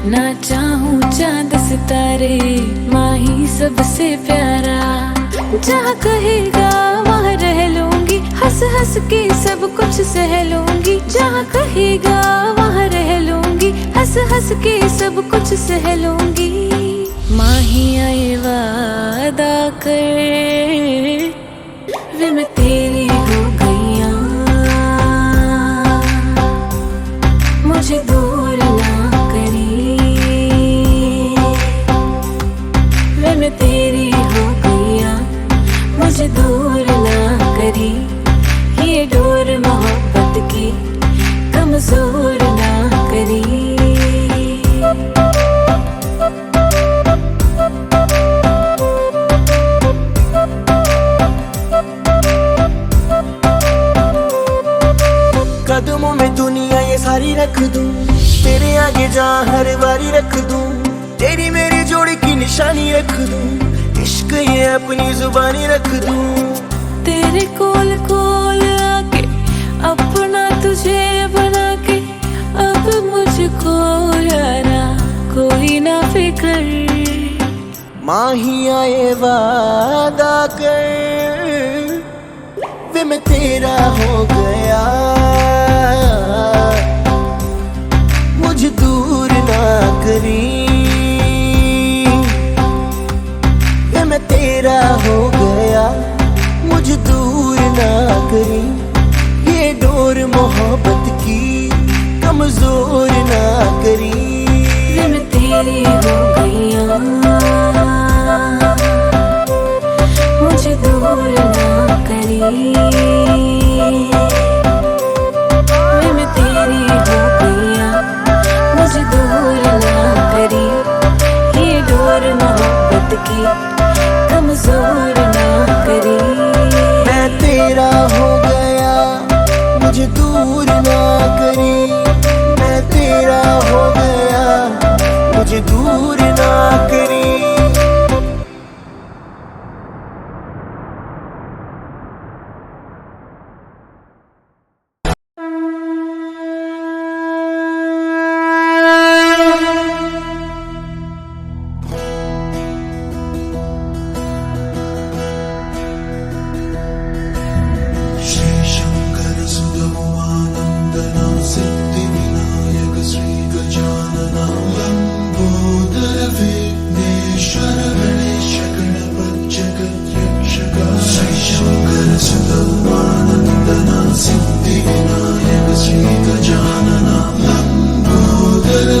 ना चाहूं चांद सितारे माही सबसे प्यारा। जहाँ कहेगा वहाँ रह लूंगी, हंस हंस के सब कुछ सह लूंगी। जहाँ कहेगा वहाँ रह लूंगी, हंस हंस के सब कुछ सह लूंगी। माही आए वादा कर वे मैं तेरी हो गईया, मुझे दूर ना करी। वे मैं तेरी हो गईया, मुझे दूर ना करी। ये डोर मोहब्बत की कमजोर ना करी। कदमों में दुनिया ये सारी रख दूं, तेरे आगे जहाँ हर बारी रख दूं। तेरी मेरी जोड़ी की निशानी रख दूं, इश्क ये अपनी जुबानी रख दूं। तेरे कोल कोल आके अपना तुझे बना के, अब मुझको यारा कोई ना फिक्र। माही आए वादा कर वे मैं तेरा हो गया, मुझे दूर ना करी। वे मैं तेरा हो गया, मुझे दूर ना करी। ये डोर मोहब्बत की कमजोर ना करी। वे मैं तेरी हो गईया, मुझे दूर ना करी। वे मैं तेरी हो गईया, मुझे दूर ना करी। ये डोर मोहब्बत की कमजोर ना करी। मैं तेरा हो गया, मुझे दूर ना करी। मैं तेरा हो गया, मुझे दूर ना करी।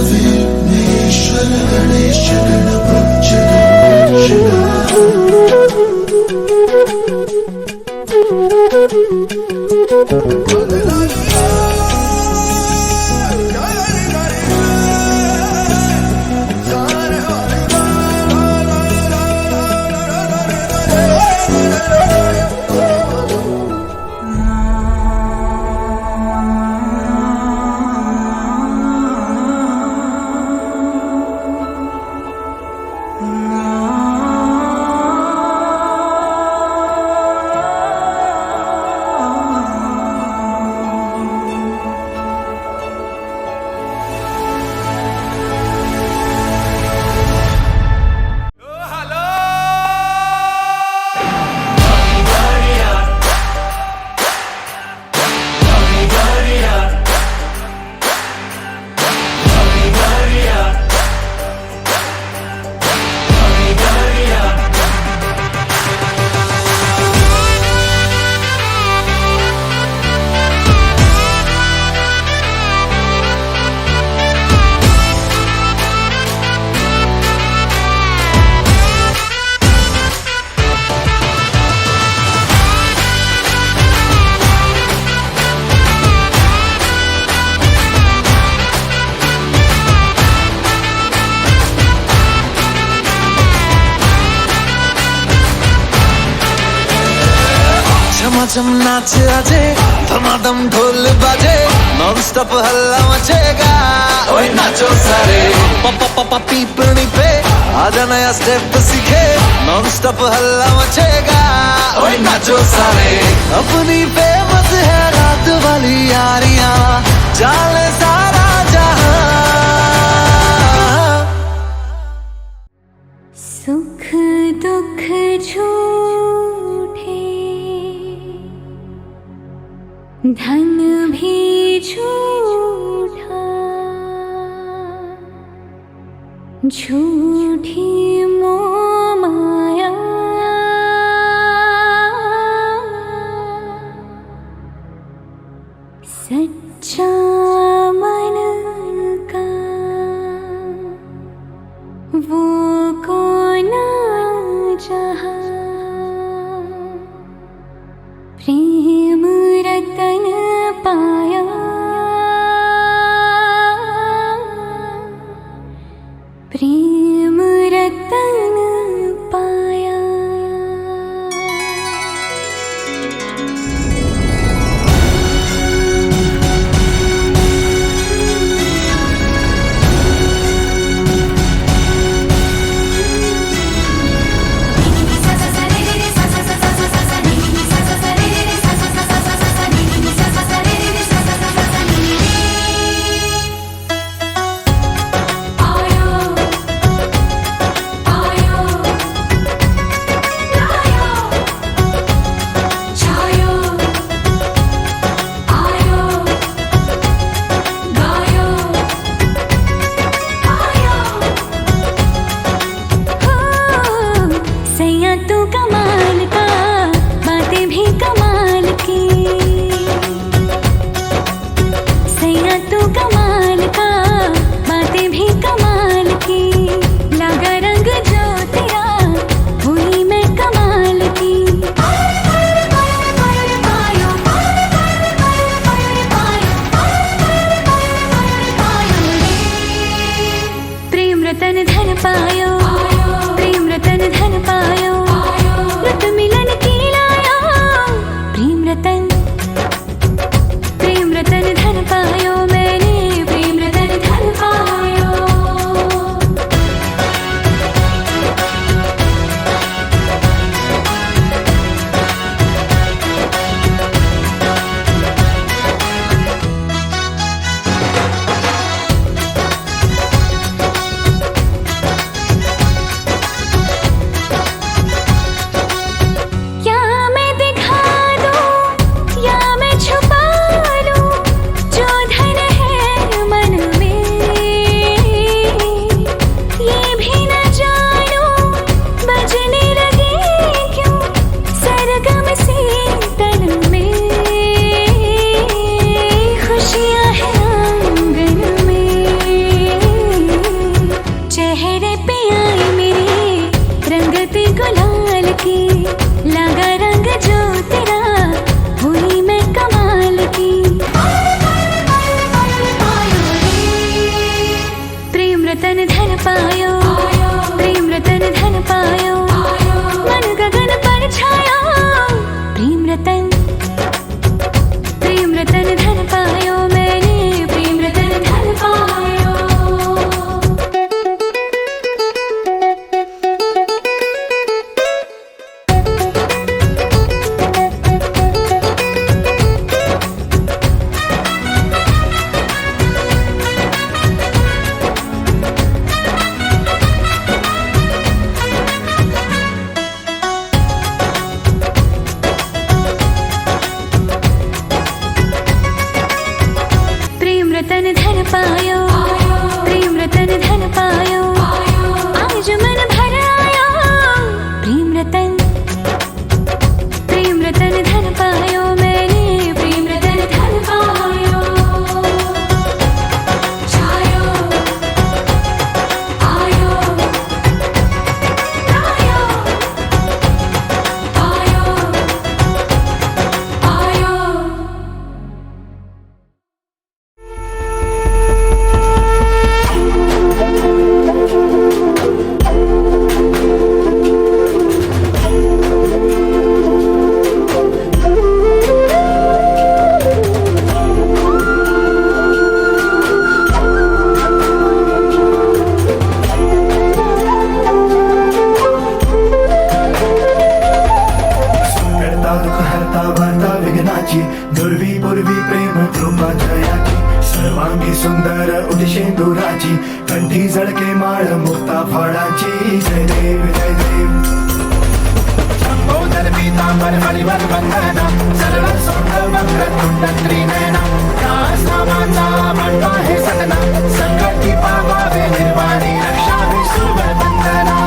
विघ्नेश्वर गणेश गणपति झमाझम नाच आजे, धमाधम ढोल बाजे, नॉन स्टॉप हल्ला मचेगा। ओए नाचो सारे, पापा पापा पीपनी पे आजा नया स्टेप सीखे, नॉन स्टॉप हल्ला मचेगा। ओए नाचो सारे, अपनी फेमस है रात वाली यारियां, जाले सारा जहां। सुख दुख झूठे, धन भी झूठा, झूठी मोह माया, सच्चा मन का वो कौन जहाँ, प्रेम रतन पाया, प्रेम रतन पाया। रतन धन पायो, प्रेम रतन धन पायो, रत मिलन की लायो, प्रेम रतन धन पायो, मैंने प्रेम रतन धन पायो। पायो प्रेम रतन धन पायो मन गगन पर छायो प्रेम रतन धन पायो मैंने प्रेम रतन धन पायो प्रेम रतन धन पायो प्रेम रतन धन पायो आज मन भर आया प्रेम रतन धन पायो मैंने प्रेम रतन धन पायो छायो आयो आयो आयो आयो करता दुःख हरता वार्ता विघ्नाची दुर्वी पूर्वी प्रेम कृपा जयाची सर्वांगी सुंदर उदिशेंदुराची कंठी झळके माळ मुक्ता फळाची जय देव जय देव शंभोदर पीतांबर परिवर वंदना सर्व सुंदर वक्रतुंड त्रिनयना दास नामाचा म्हणतो हे सदना संकटी पावावे निर्वाणी रक्षावे सुवंदना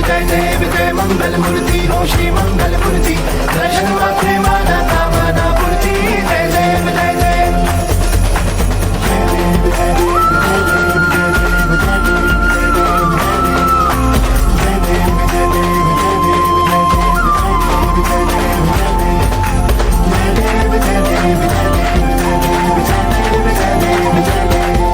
जय देव जय मंगल मूर्ती हो श्री मंगल मूर्ती दर्शन मात्रे माना कामना पूर्ती जय देव जय देव जय देव जय देव जय देव जय देव जय देव जय देव जय देव जय देव जय देव जय देव जय देव जय देव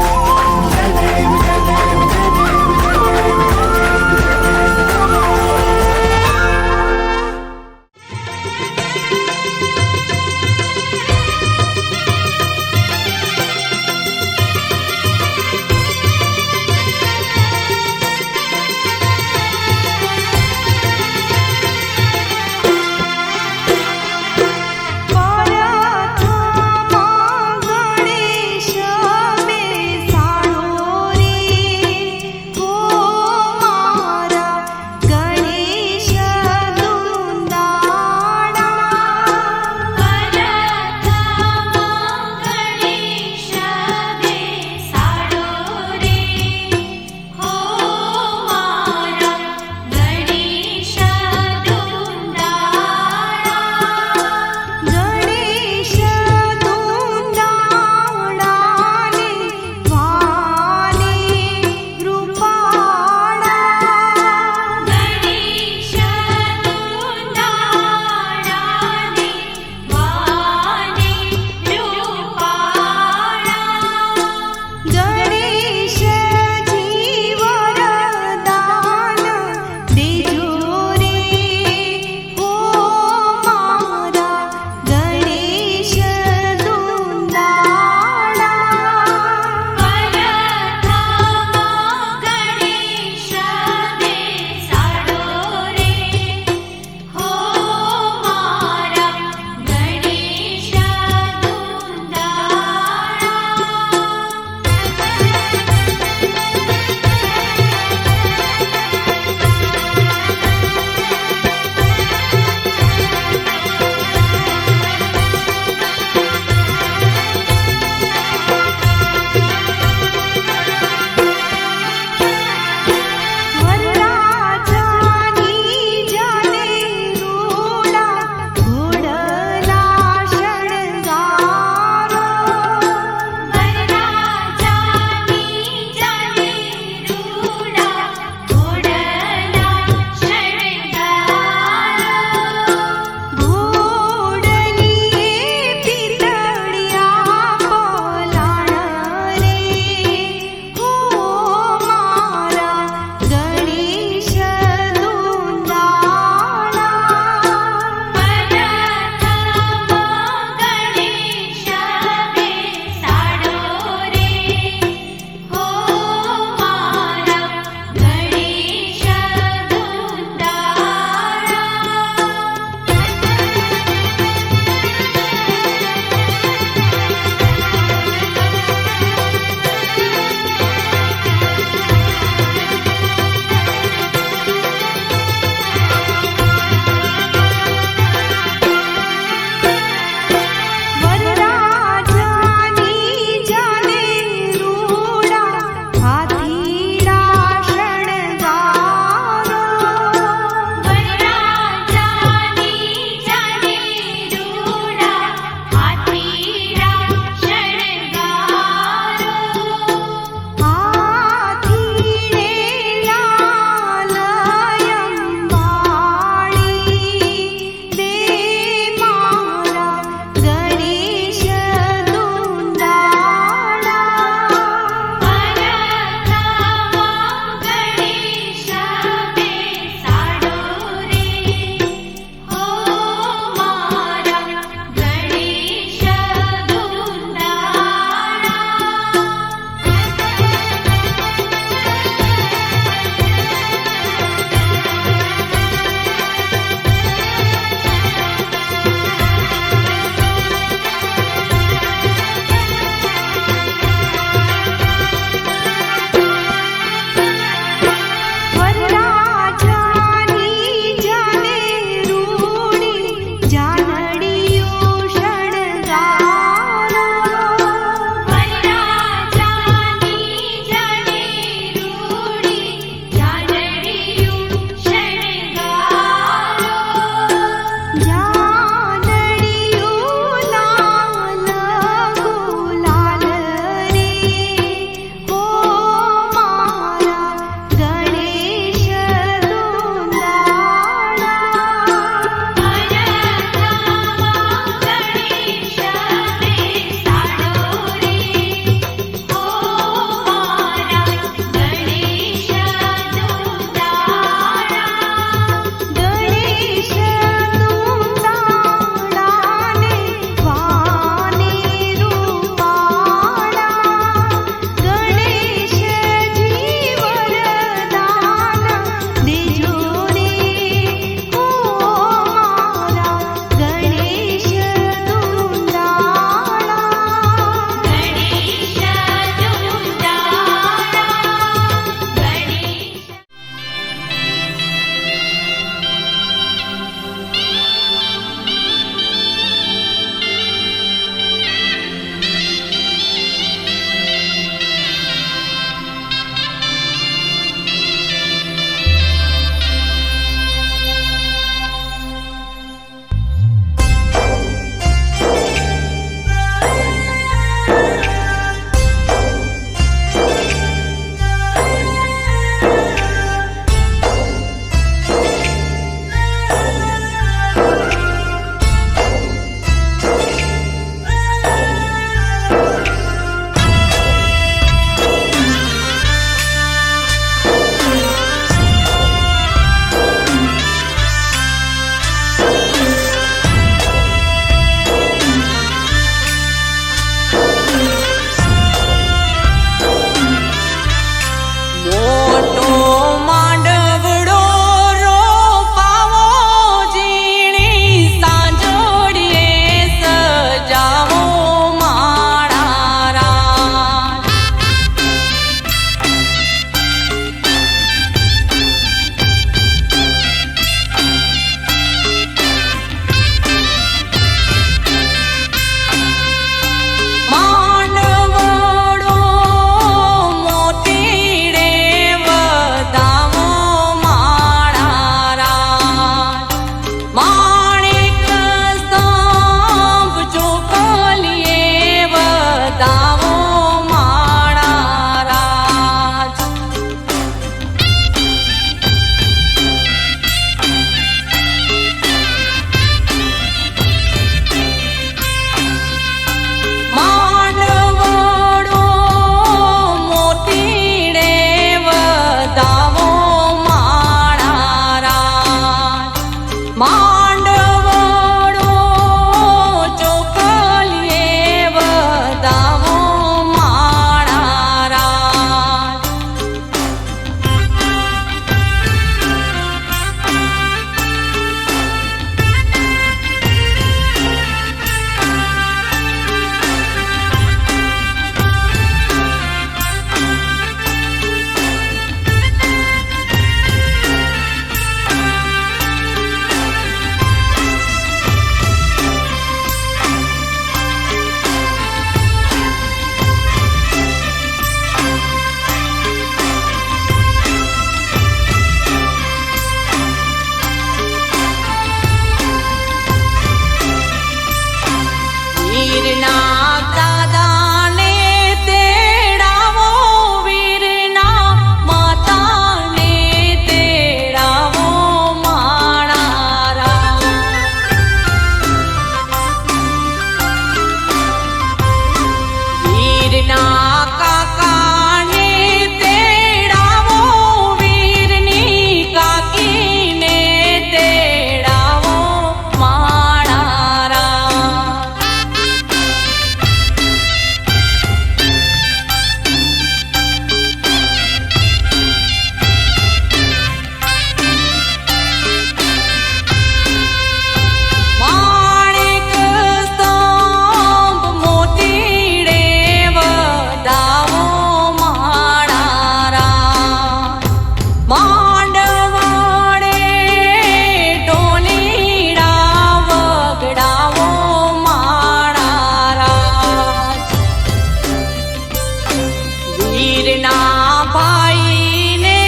વીરના ભાઈને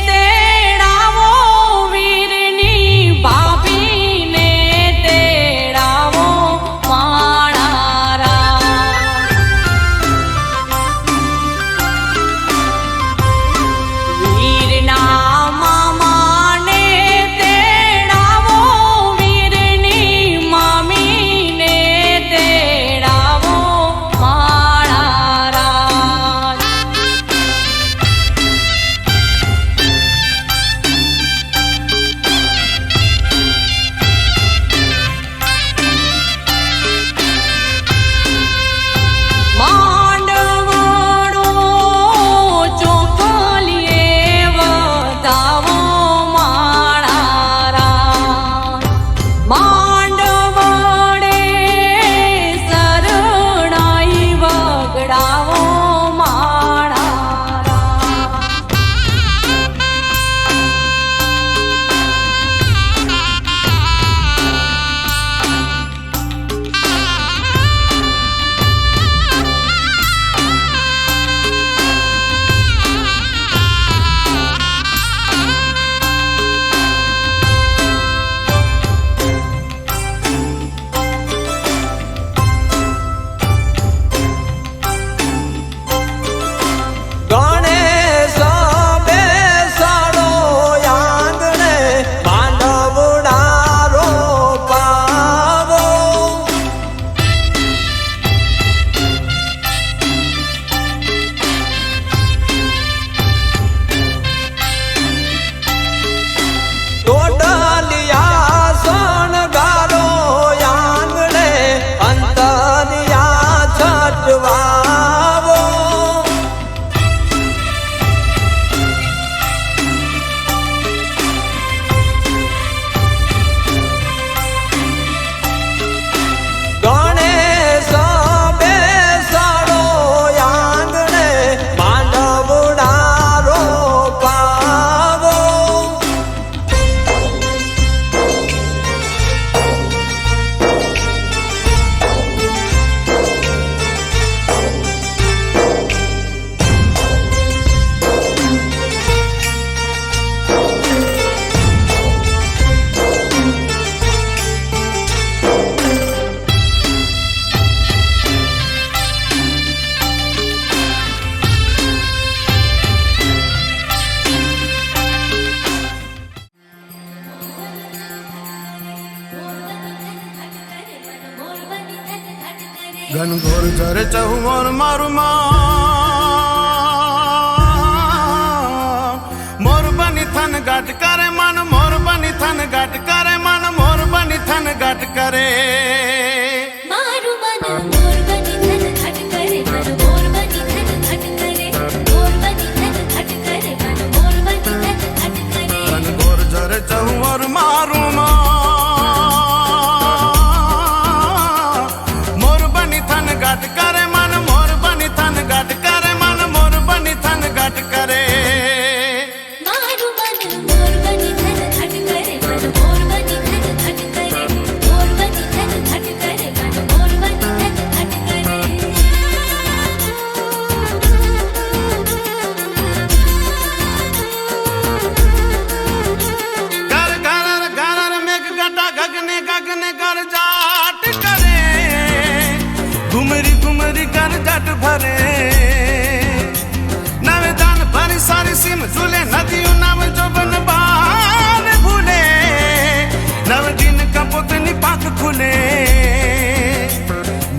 તેડાવો, વીરની ભાભીને તેડાવો માણારા. વીરના મામાને તેડાવો, વીરની મામીને તેડાવો માણારા. માંડવડો ચોખલીએ વધાવો માણારા. માંડવડે શરણાઈ વગડાવો માણારા. ગણેશ બેસાડો આંગણે, માંડવડા રોપાવો. ટોડલિયા શણગારો આંગણે, અંતરિયા છટવાવો. ગણેશ બેસાડો આંગણે, માંડવડા રોપાવો. ઘનઘોર ઝરે ચહુવર મારું મોર બની થન ગાટ કરે મન, મોર બની થન ગાટ કરે મન, મોર બની થન ગાટ કરે. મારું મન મોર બની થન ઘટ કરે, મન મોર બની થન ઘટ કરે, મોર બની થન ઘટ કરે, મન મોર બની થન ઘટ કરે. ઘનઘોર ઝરે ચહુવર મારું મોર બની થન ગાટ કરે મન, મોર બની થન ગાટ કરે મન, મોર બની થન ગાટ કરે. મારું મન મોર બની થન ઘટ કરે, મન મોર બની થન ઘટ કરે, મોર બની થન ઘટ કરે, મન મોર બની થન ઘટ કરે. ઘર ઘર ઘર મેઘ ગટા ગગને ગગને કર જાટ કરે, ઘુમરી ઘુમરી કર જટ ભરે. નવે દાન ભરી સારી સીમ ઝૂલે, નદીયું નામ જોબન બાર ભૂલે. નવ દિન કપોતની પાંખ ખુલે,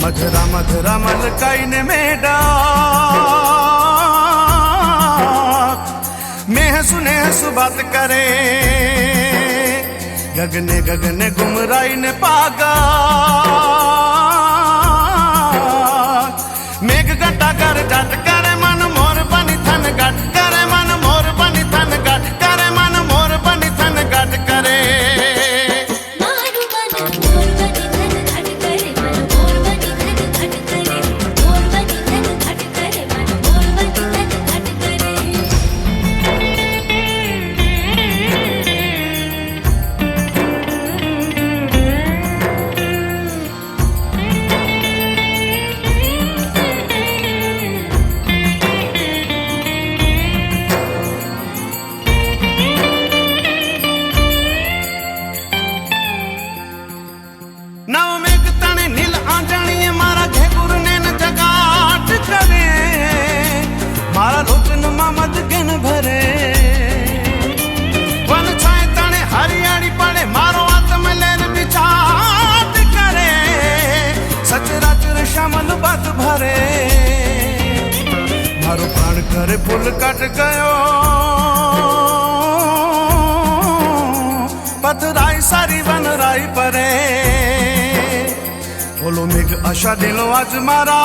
મધરા મધરા મલકાઈને મેડા મેહ સુને હસુ બાત કરે. ગગને ગગને ગુમરાઈને પાગા, મેઘ ગટા કર જાટ કરે મન, મોર બની થન ગાટ કરે મન, મોર બની થન ગાટ કરે મન, મોર બની થન ગાટ કરે. મારું મન મોર બની થન ઘટ કરે, મન મોર બની થન ઘટ કરે, મોર બની થન ઘટ કરે, મન મોર બની થન ઘટ કરે. જાણ કરે ફૂલ કાટ ગયો પથરાઈ સારી વનરાઈ પરે બોલો મેઘ આશા દિલો આજ મારા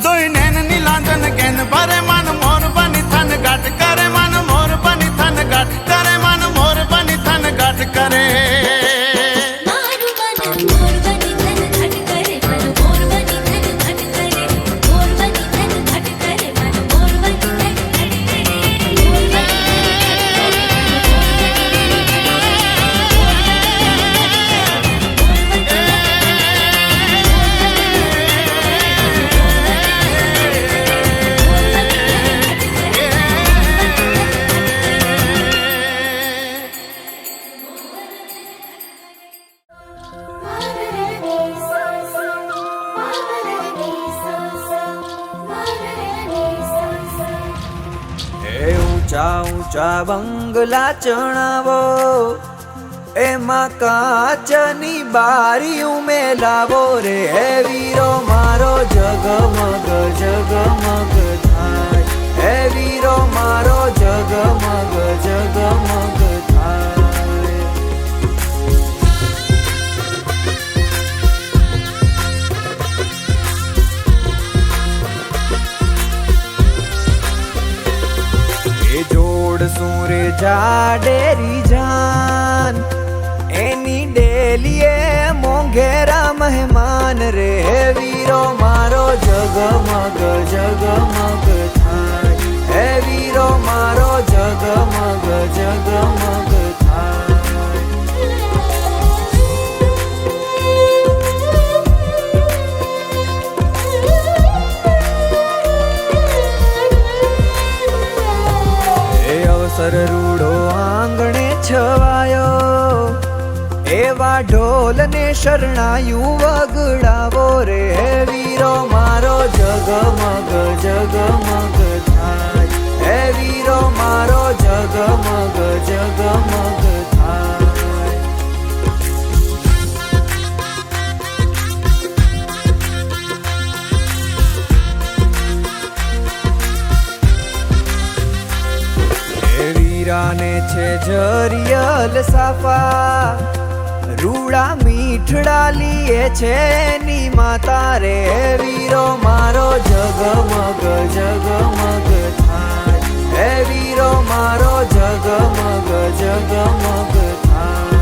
દોઈ નેન નીલાંજન કેન ભરે મન મોર બની થન ગાટ કરે મન મોર બની થન ગાટ કરે મન મોર બની થન ગાટ કરે મારું મન મોર બની ધન ઘટ કરે મન મોર બની ધન ઘટ કરે મોર બની ધન ઘટ કરે મન મોર બની ધન ઘટ એ ઊંચા ઊંચા બંગલા ચણાવો એમાં કાચની બારી ઉમેલાવો રે હે વીરો મારો જગમગ જગમગ થાય હે વીરો મારો જગમગ જગમગ થાય એ જોડ સુરે જાડેરી જાન એની ડેલીએ મોંઘેરા મહેમાન રે હે વીરો મારો જગમગ જગમગ થાય હે વીરો મારો જગમગ જગમગ થાય અવસર રૂડો આંગણે છવાયો એવા ઢોલ ને શરણાયું વગડાવો રે હે વીરો મારો જગમગ જગમગ થાય હે વીરો મારો જગમગ જગમગ થાય વીરાને છે જરિયલ સાફા રૂડા મીઠડા લીએ છે ની માતા રે વીરો મારો જગમગ જગમગ થાય હે વીરો મારો જગમગ જગમગ થાય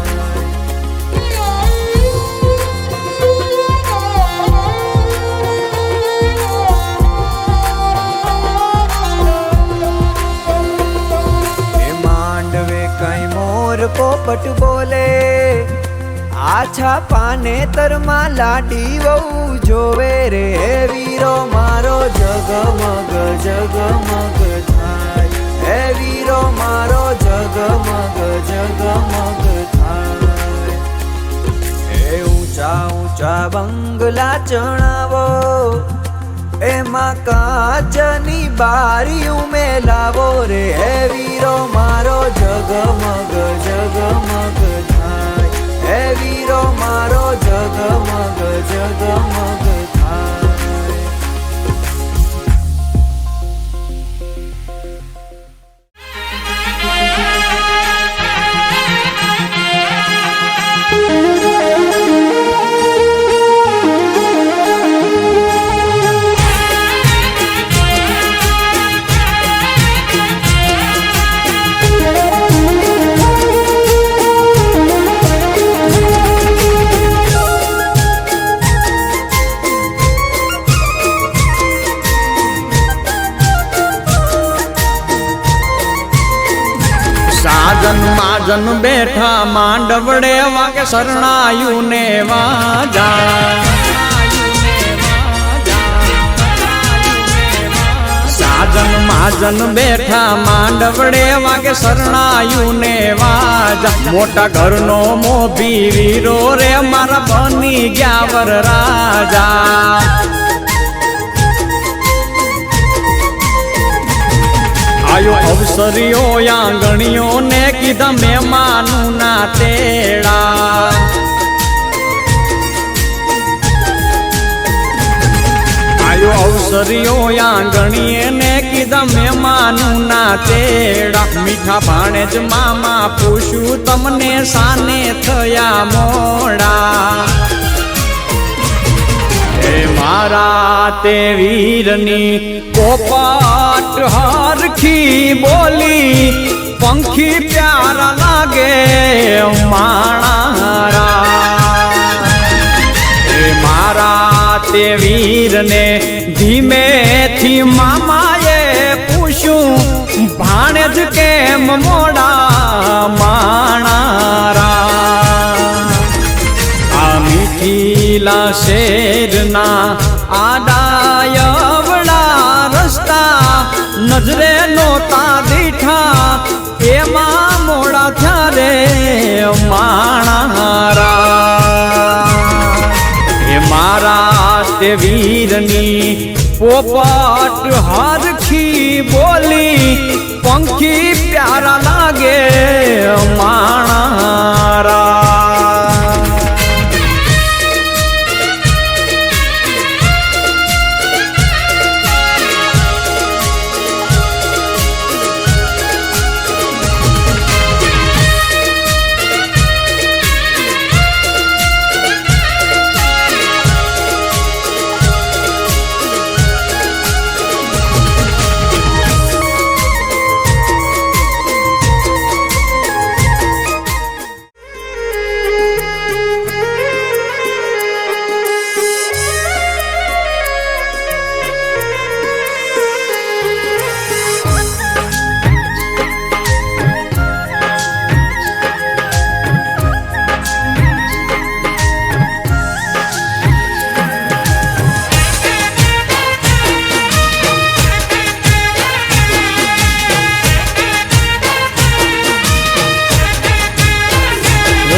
પોપટ બોલે આછા પાને તરમાં લાડી વહુ જોવે રે હે વીરો મારો જગમગ જગમગ થાય હે વીરો મારો જગમગ જગમગ થાય હે ઊંચા ઊંચા બંગલા ચણાવો એમાં કાચની બારી ઉમેલાવો રે હે વીરો મારો જગમગ જગમગ થાય હે વીરો મારો જગમગ જગમગ થાય સાજન માજન બેઠા માંડવડે વાગે શરણાયું ને વાજા સાજન માજન બેઠા માંડવડે વાગે શરણાયું ને વાજા મોટા ઘરનો મોભી વીરો રે મારા બની ગયા વર રાજા આયો અવસરીઓ આંગણીઓ ને કીધા મહેમાનું ના તેડા આયો અવસરીઓ આંગણીએ ને કીધા મહેમાનું ના તેડા મીઠા ભાણે જ મામા પૂછું તમને સાને થયા મોડા હે મારા તે વીરની પોપટ હરખી બોલી પંખી પ્યારા લાગે માણારા હે મારા તે વીરને ધીમેથી મામાએ પૂછ્યું ભાણે જ કેમ મોડા માણારા આ મીઠીલા શેરના આડાયવડા રસ્તા નજરે નોતા દીઠા એમાં મોડા થયા રે માણારા એ મારા તે વીરની પોપટ હરખી બોલી પંખી પ્યારા લાગે માણારા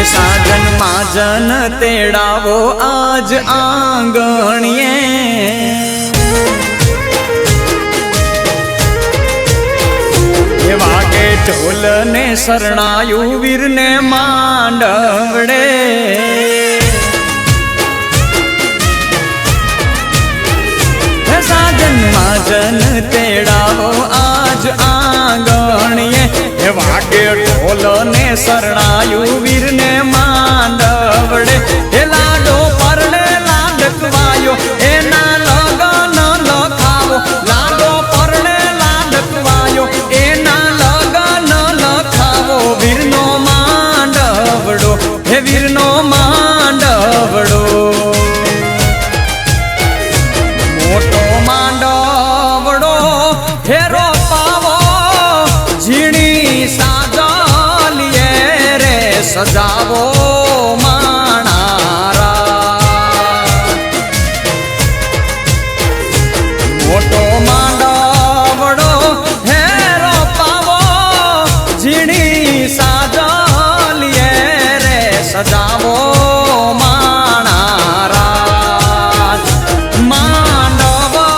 સાજન માજન તેડાવો આજ આંગણીએ વાગે ઢોલ ને શરણાયું વીરને માંડવડે સાજન માજન તેડાવો આજ આંગણીએ વાગે ઢોલ ને શરણાયું વીરને માંડવડે એ લાડો પરણે લાડકવાયો એના લગન લખાવો લાડો પરણે લાડકવાયો એના લગન લખાવો વીરનો માંડવડો હે વીરનો માંડવડો મોટો માંડવડો હેરો પાવો ઝીણી સાજલીએ રે સજાવો માણારા મોટો માંડવડો હેરો પાવો ઝીણી સાજલીએ રે સજાવો માણારા માંડવડો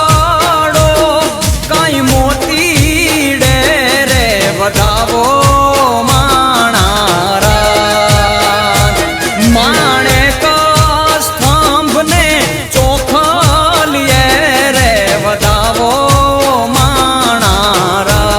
કઈ મોતી ડે રે વધાવો માણેક સ્તંભને ચોખલીએ રે વધાવો માણારા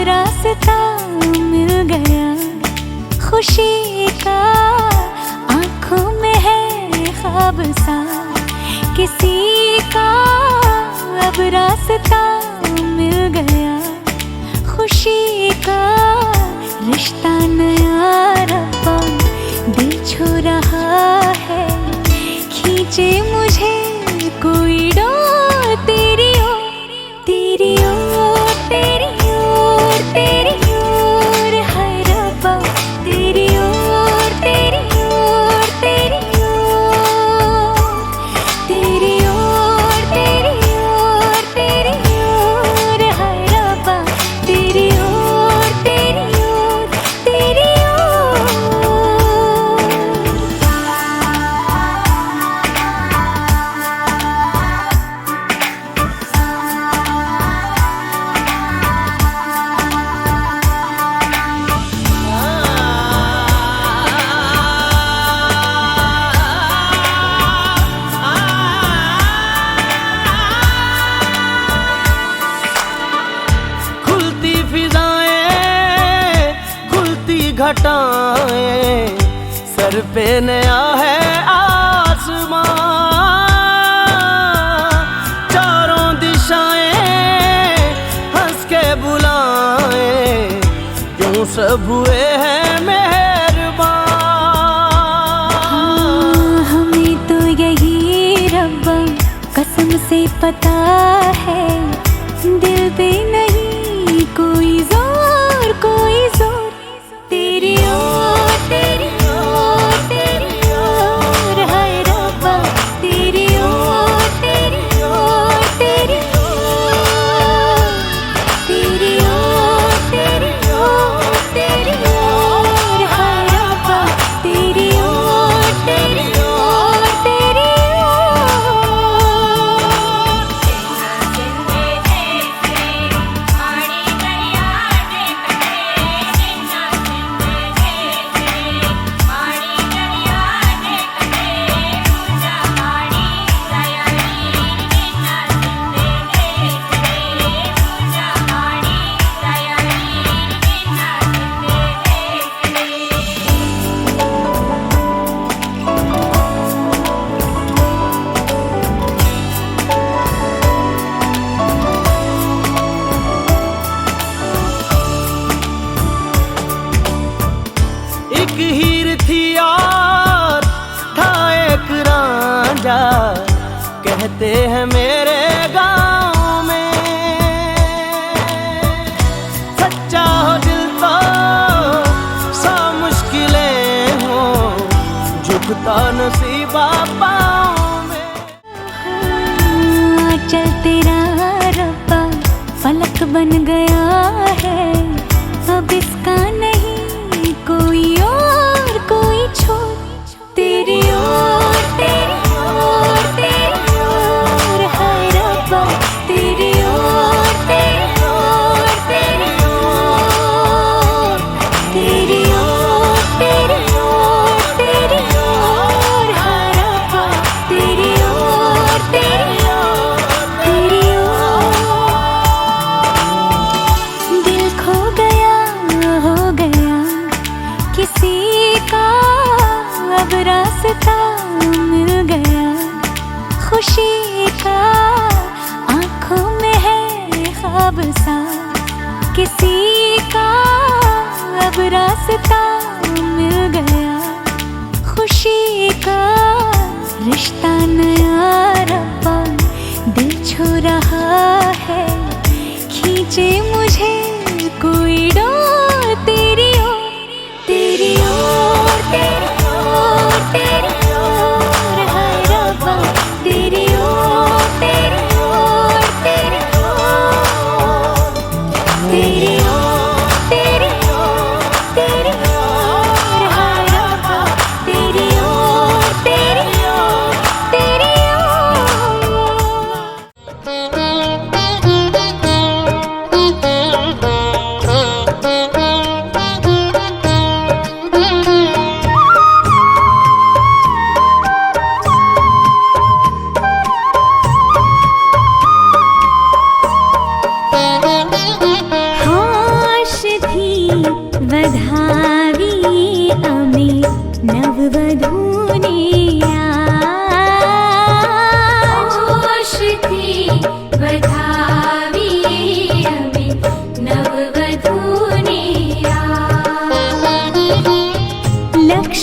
रास्ता मिल गया खुशी का आंखों में है ख्वाब सा किसी का अब रास्ता मिल गया, खुशी का रिश्ता नया रब्बा दिल छू रहा है, खींचे मुझे कोई डोर तेरी ओर, तेरी ओर, तेरी ओर, तेरी ओर है रब्बा, तेरी ओर, तेरी ओर, तेरी ओर, तेरी ओर, तेरी ओर, तेरी ओर है रब्बा, तेरी ओर, तेरी ओर, तेरी ओर। खुलती फिजाएं, खुलती घटाएं, सर पे नया है आसमां, चारों दिशाएं हंस के बुलाएं, यूं सब हुए हैं मेहरबान। हमें तो यही रब्बा कसम से पता है, दिल पे नहीं कोई जोर, कोई जोर, तेरी ओर, तेरी ओर, तेरी ओर है रब्बा, तेरी ओर, तेरी ओर, तेरी ओर, तेरी ओर, तेरी ओर, तेरी ओर है रब्बा, तेरी ओर, तेरी ओर, तेरी ओर। एक हीर थी और था एक रांझा, कहते हैं मेरे गांव में, सच्चा हो दिल तो सा मुश्किलें हो, झुकता नसीबा पाँव में। चल तेरा रब्बा फलक बन गया है, अब इसका नहीं कोई और, कोई छोर, तेरी ओर, तेरी ओर, तेरी ओर है रब्बा, तेरी ओर, तेरी ओर, तेरी ओर, तेरी ओर, तेरी ओर, तेरी ओर है रब्बा, तेरी ओर, तेरी ओर, तेरी ओर। दिल खो गया, हो गया किसी का, अब रास्ता मिल गया, खुशी का आंखों में है ख्वाब सा, किसी का अब रास्ता मिल गया, खुशी का रिश्ता नया रब्बा दिल छू रहा है, खींचे मुझे कोई डोर तेरी ओर, तेरी ओर, तेरी ओर, तेरी ओर है रब्बा, तेरी ओर, तेरी ओर, तेरी ओर, तेरी ओर, तेरी ओर, तेरी ओर है रब्बा, तेरी ओर, तेरी ओर, तेरी ओर।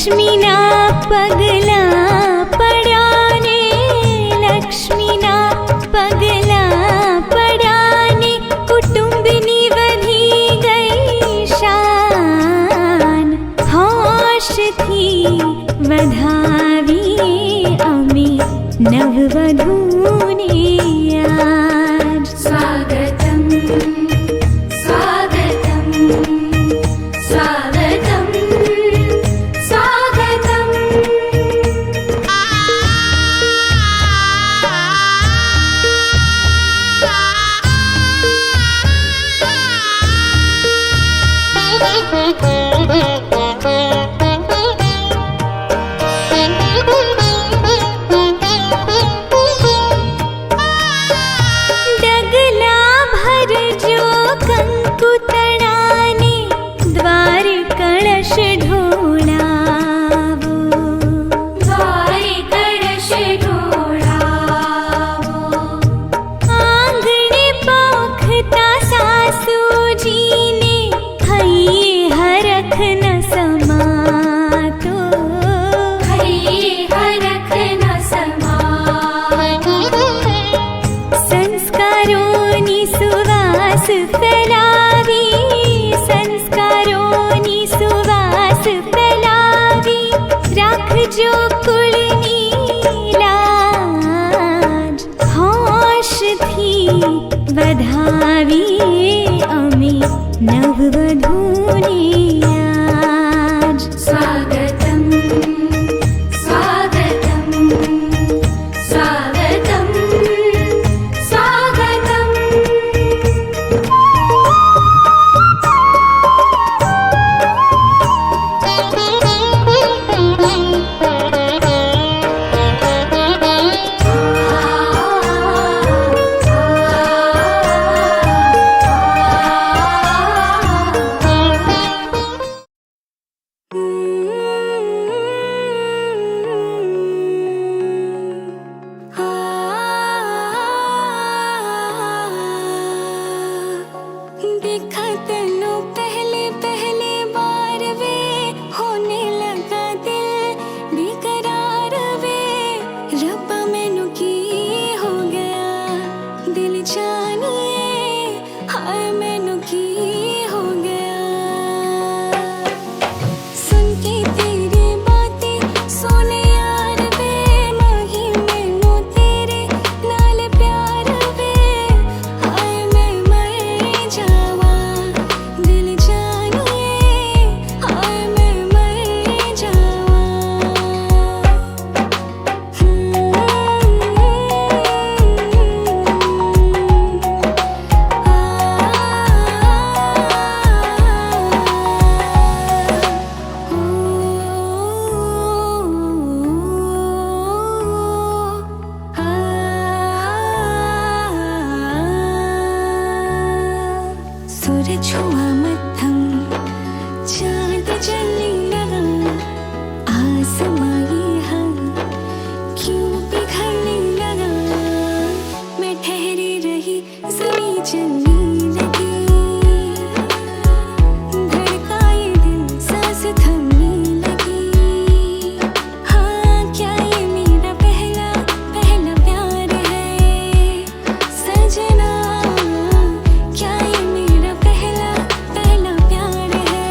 लक्ष्मी ना पगला पड़ाने, लक्ष्मी ना पगला पड़ाने, कुटुंबिनी वधी गई शान। होश थी वधावी अमी नववधूने आज। स्वागतम स्वागतम स्वागतम स्वागतम। डगला भर जो कंकु तड़ाने, द्वार कलश ढोड़ावो, द्वार कलश ढोड़ावो। आंगणे पोखता सासू जी ने, हइये हरख न समातो, हइये हरख न समातो। संस्कारोनी सुवास फैलावी, संस्कारोनी सुवास फैलावी, राखजो कुळनी लाज। होश थी वधावी अमी नववधूने आज। स्वागतम स्वागतम स्वागतम स्वागतम। देखा तेनू पहले पहले बार वे, होने लगा दिल बेकरार वे। रब्बा मैनू की हो गया दिल जानिए, हाय मैनू की हो गया। सुन के तेरी बातें सोने यार वे, माही मैनू तेरे नाल प्यार वे। हाय मैं मर जावा दिल जानिए, हाय मैं मर जावा। सूरज हुआ मध्यम, चांद जलने लगा, आसमां ये हम क्यों पिघलने लगा। मैं ठहरी रही ज़मीं चलने लगी, धड़का ये दिल सांस थमने लगी। हाँ क्या ये मेरा पहला पहला प्यार है सजना, क्या ये मेरा पहला पहला प्यार है।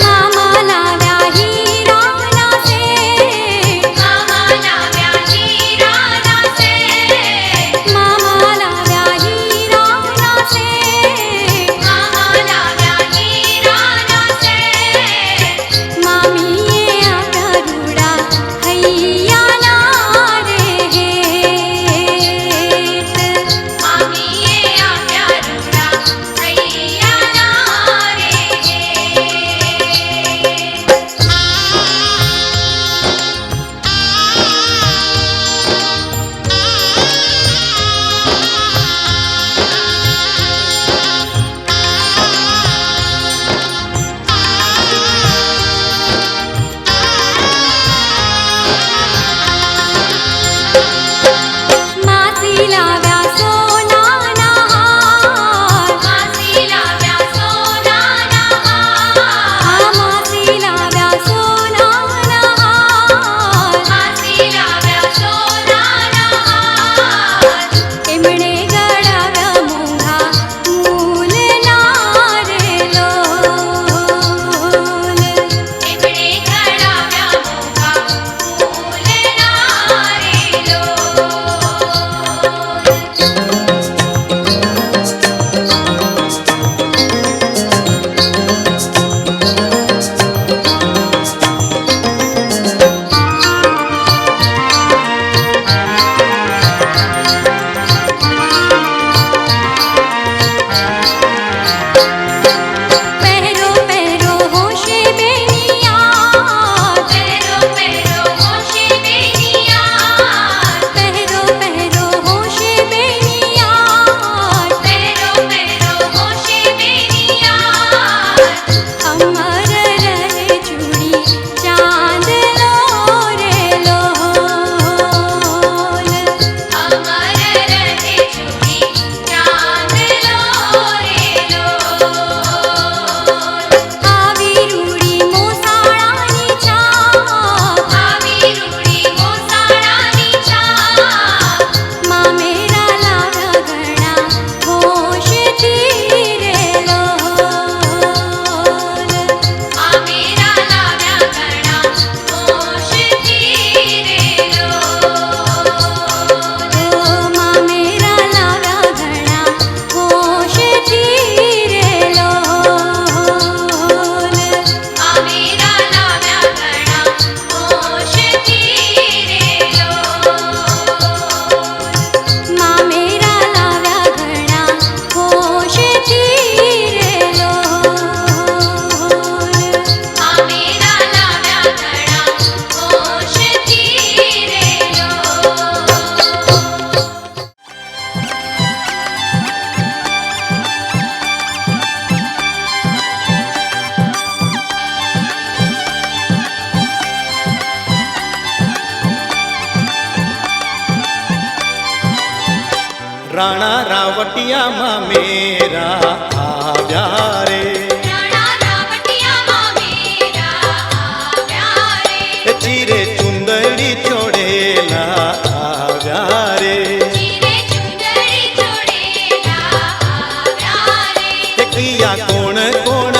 मामा लाव्या हिराना से, मामा लाव्या हिराना से, मामा लाव्या हिराना से, मामा लाव्या हिराना से, मामी ये आप्या रूडा हैया ना रे हेत, मामी ये आप्या रूडा हैया ना रे मासी लाव्या सोनाना हार, मासी लाव्या सोनाना हार, मासी लाव्या सोनाना हार, मासी लाव्या सोनाना हार, एमणे गळाव्या मोंघा मूल ना रे लोल, एमणे गळाव्या मोंघा मूल ना रे लोल. पहरो पहरो होशे बेनिया, पहरो पहरो होशे बेनिया, पहरो पहरो होशे बेनिया, पहरो पहरो होशे बेनिया, अमर रहे चूड़ी चांद लो रे लोल, अमर रहे चूड़ी चांद लो रे लोल. आवी रूडी मोसाळानी छाप, आवी रूडी मोसाळानी छाप, मामेरा लाव्या घणा होशती रे लोल, मामेरा लाव्या घणा होशती रे लोल, मामेरा लाव्या घणा होशती रे लोल, मामेरा लाव्या घणा होशती रे लोल, मामेरा लाव्या घणा होशती रे लोल, मामेरा लाव्या घणा होशती रे लोल. राणा रावटिया माँ मेरा आव्या रे, राणा रावटिया मामेरा आव्या रे, चीरे चुंदड़ी चोड़ेला आव्या रे, चीरे चुंदड़ी चोड़ेला आव्या रे, किया कोण कोण